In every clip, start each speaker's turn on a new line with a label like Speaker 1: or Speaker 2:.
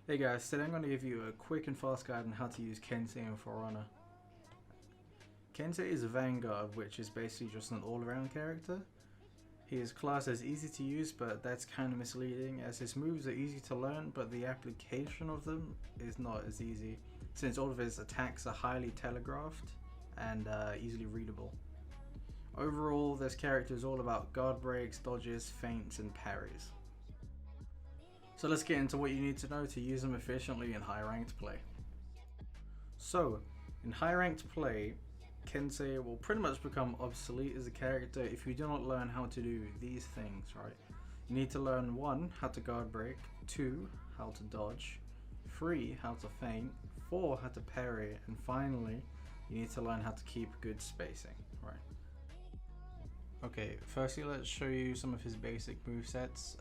Speaker 1: Hey guys, today I'm going to give you a quick and fast guide on how to use Kensei in For Honor. Kensei is a vanguard, which is basically just an all-around character. His class is easy to use, but that's kind of misleading, as his moves are easy to learn, but the application of them is not as easy, since all of his attacks are highly telegraphed and easily readable. Overall, this character is all about guard breaks, dodges, feints, and parries. So let's get into what you need to know to use them efficiently in high ranked play. So, in high ranked play, Kensei will pretty much become obsolete as a character if you do not learn how to do these things, right? You need to learn 1. How to guard break, 2. How to dodge, 3. How to feint, 4. How to parry, and finally, you need to learn how to keep good spacing, right? Okay, firstly let's show you some of his basic movesets.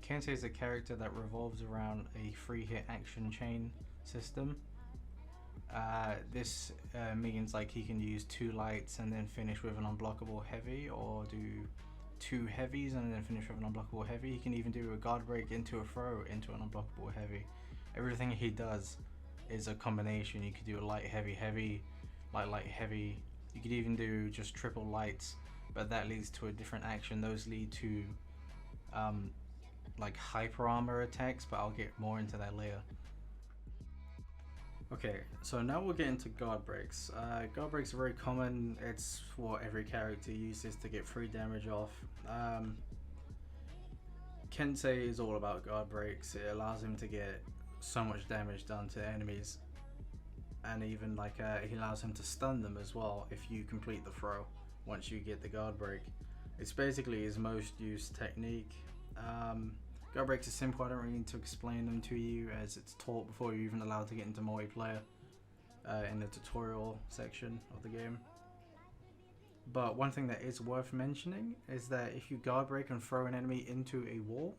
Speaker 1: Kensei is a character that revolves around a 3-hit action chain system. This means like he can use 2 lights and then finish with an unblockable heavy, or do 2 heavies and then finish with an unblockable heavy. He can even do a guard break into a throw into an unblockable heavy. Everything he does is a combination. You could do a light heavy heavy, light heavy. You could even do just triple lights, but that leads to a different action. Those lead to like hyper armor attacks, but I'll get more into that later. Okay, so now we'll get into guard breaks. Guard breaks are very common. It's what every character uses to get free damage off. Kensei is all about guard breaks. It allows him to get so much damage done to enemies, and even like he allows him to stun them as well if you complete the throw once you get the guard break. It's basically his most used technique. Guard breaks are simple. I don't really need to explain them to you, as it's taught before you're even allowed to get into multiplayer in the tutorial section of the game. But one thing that is worth mentioning is that if you guard break and throw an enemy into a wall,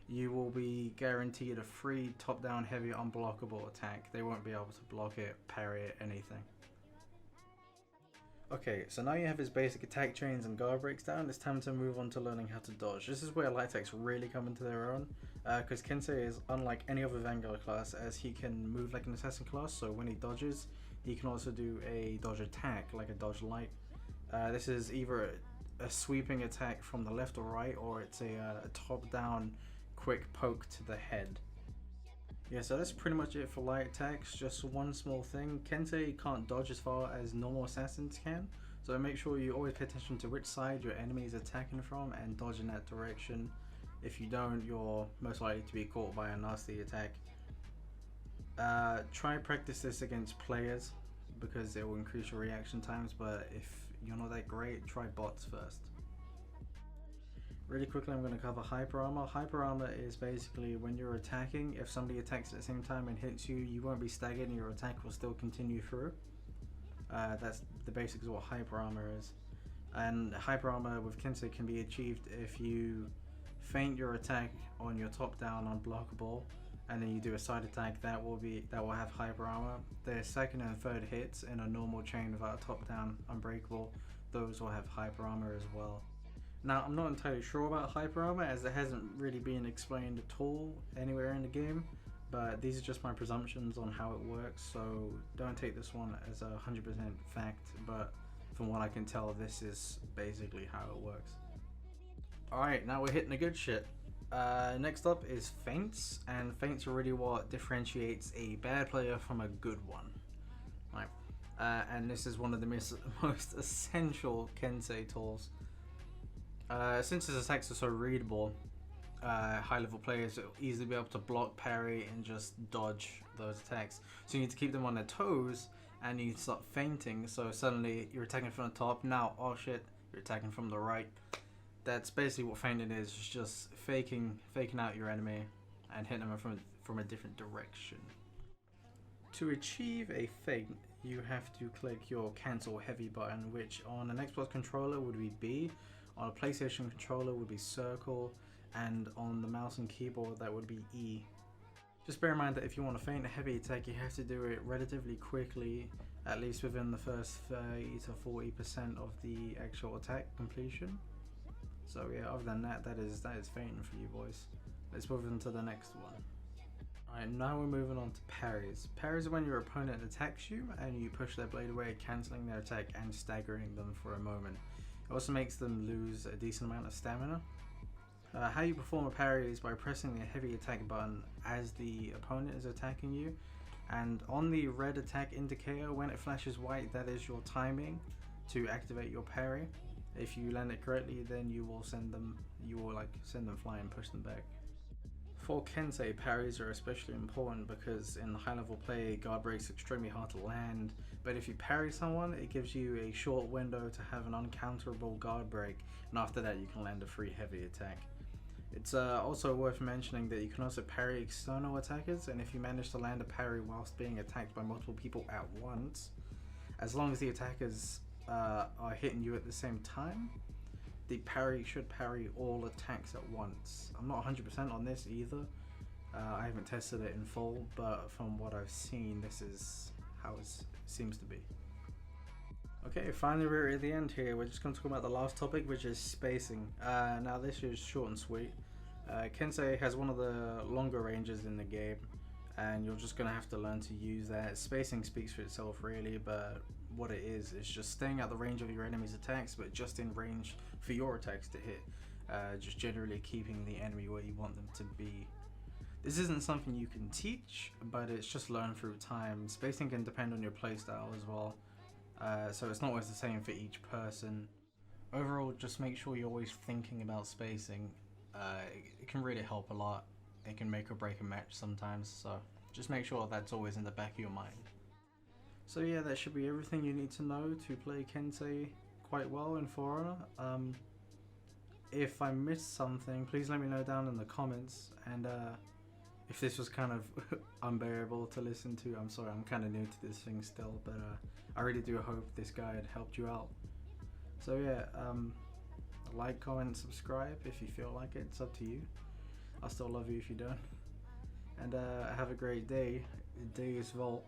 Speaker 1: you will be guaranteed a free top-down heavy unblockable attack. They won't be able to block it, parry it, anything. Okay, so now you have his basic attack chains and guard breaks down, it's time to move on to learning how to dodge. This is where light attacks really come into their own, because Kensei is unlike any other Vanguard class, as he can move like an assassin class, so when he dodges, he can also do a dodge attack, like a dodge light. This is either a sweeping attack from the left or right, or it's a top-down quick poke to the head. Yeah, so that's pretty much it for light attacks. Just one small thing, Kensei can't dodge as far as normal assassins can, so make sure you always pay attention to which side your enemy is attacking from and dodge in that direction. If you don't, you're most likely to be caught by a nasty attack. Try practice this against players, because it will increase your reaction times, but if you're not that great, try bots first. Really quickly, I'm going to cover hyper armor. Hyper armor is basically when you're attacking, if somebody attacks at the same time and hits you, you won't be staggered and your attack will still continue through. That's the basics of what hyper armor is. And hyper armor with Kensei can be achieved if you feint your attack on your top down unblockable, and then you do a side attack that will have hyper armor. The second and third hits in a normal chain without a top down unbreakable, those will have hyper armor as well. Now, I'm not entirely sure about hyper armor, as it hasn't really been explained at all anywhere in the game, but these are just my presumptions on how it works, so don't take this one as a 100% fact, but from what I can tell, this is basically how it works. Alright, now we're hitting the good shit. Next up is feints, and feints are really what differentiates a bad player from a good one. Right. And this is one of the most essential Kensei tools. Since his attacks are so readable, high level players will easily be able to block, parry, and just dodge those attacks. So you need to keep them on their toes, and you need to start feinting, so suddenly you're attacking from the top, now, oh shit, you're attacking from the right. That's basically what feinting is, it's just faking out your enemy and hitting them from a different direction. To achieve a feint, you have to click your cancel heavy button, which on an Xbox controller would be B, on a PlayStation controller would be circle, and on the mouse and keyboard that would be E. Just bear in mind that if you want to feint a heavy attack, you have to do it relatively quickly, at least within the first 30 to 40% of the actual attack completion. So yeah, other than that, that is feinting for you boys. Let's move on to the next one. Alright, now we're moving on to parries. Parries are when your opponent attacks you and you push their blade away, cancelling their attack and staggering them for a moment. It also makes them lose a decent amount of stamina. How you perform a parry is by pressing the heavy attack button as the opponent is attacking you, and on the red attack indicator, when it flashes white, that is your timing to activate your parry. If you land it correctly, then you will send them flying and push them back. For Kensei, parries are especially important because in high level play, guard breaks are extremely hard to land, but if you parry someone, it gives you a short window to have an uncounterable guard break, and after that you can land a free heavy attack. It's also worth mentioning that you can also parry external attackers, and if you manage to land a parry whilst being attacked by multiple people at once, as long as the attackers are hitting you at the same time, the parry should parry all attacks at once. I'm not 100% on this either. I haven't tested it in full, but from what I've seen, this is how it seems to be. Okay, finally we're at the end here. We're just going to talk about the last topic, which is spacing. Now this is short and sweet. Kensei has one of the longer ranges in the game, and you're just going to have to learn to use that. Spacing speaks for itself really, but what it is just staying at the range of your enemy's attacks, but just in range for your attacks to hit. Just generally keeping the enemy where you want them to be. This isn't something you can teach, but it's just learned through time. Spacing can depend on your playstyle as well, so it's not always the same for each person. Overall, just make sure you're always thinking about spacing. It can really help a lot. It can make or break a match sometimes, so just make sure that's always in the back of your mind. So yeah, that should be everything you need to know to play Kensei quite well in For Honor. If I missed something, please let me know down in the comments, and if this was kind of unbearable to listen to, I'm sorry, I'm kind of new to this thing still, but I really do hope this guide helped you out. So yeah, like, comment, subscribe if you feel like it, it's up to you. I'll still love you if you don't. And have a great day. Deus Volt.